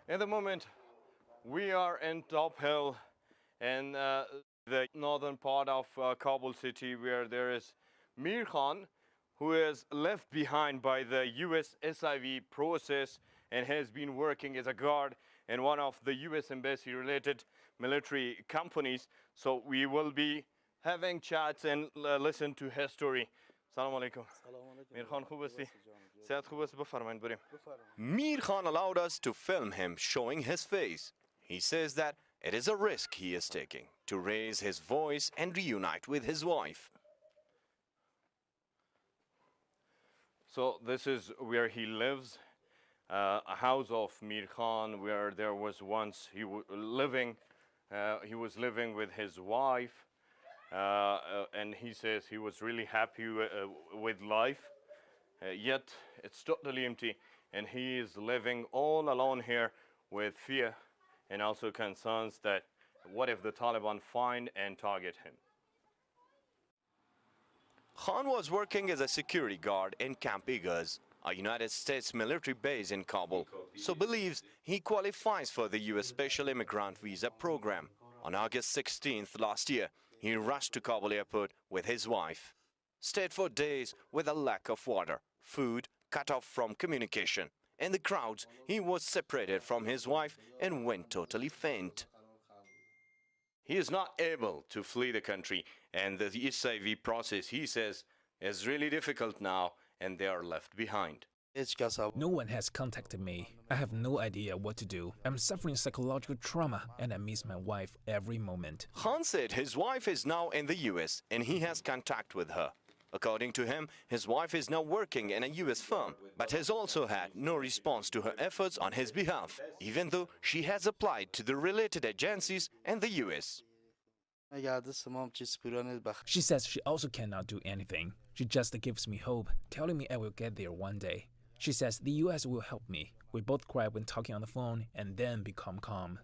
At the moment, we are in Top Hill in the northern part of Kabul city, where there is Mir Khan, who is left behind by the US SIV process and has been working as a guard in one of the US embassy related military companies. So we will be having chats and listen to his story. Assalamu alaikum. Mir Khan خوب هستی؟ صحت خوب است؟ بفرمایید بریم. Mir Khan allowed us to film him showing his face. He says that it is a risk he is taking to raise his voice and reunite with his wife. So this is where he lives, a house of Mir Khan, where there was once he was living with his wife, and he says he was really happy with life, yet it's totally empty, and he is living all alone here with fear and also concerns that what if the Taliban find and target him. Khan was working as a security guard in Camp Eagles, a United States military base in Kabul, so believes he qualifies for the U.S. Special Immigrant Visa Program. On August 16th last year, he rushed to Kabul airport with his wife. Stayed for days with a lack of water, food, cut off from communication. In the crowds, he was separated from his wife and went totally faint. He is not able to flee the country, and the SIV process, he says, is really difficult now, and they are left behind. No one has contacted me. I have no idea what to do. I'm suffering psychological trauma and I miss my wife every moment. Khan said his wife is now in the US and he has contact with her. According to him, his wife is now working in a US firm, but has also had no response to her efforts on his behalf, even though she has applied to the related agencies in the US. She says she also cannot do anything. She just gives me hope, telling me I will get there one day. She says the US will help me. We both cry when talking on the phone and then become calm.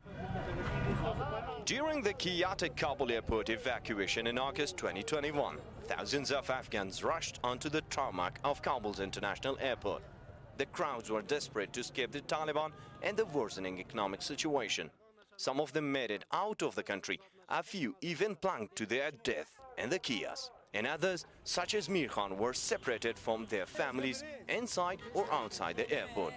During the chaotic Kabul airport evacuation in August 2021, thousands of Afghans rushed onto the tarmac of Kabul's international airport. The crowds were desperate to escape the Taliban and the worsening economic situation. Some of them made it out of the country. A few even plunged to their death in the chaos. And others, such as Mir Khan, were separated from their families inside or outside the airport.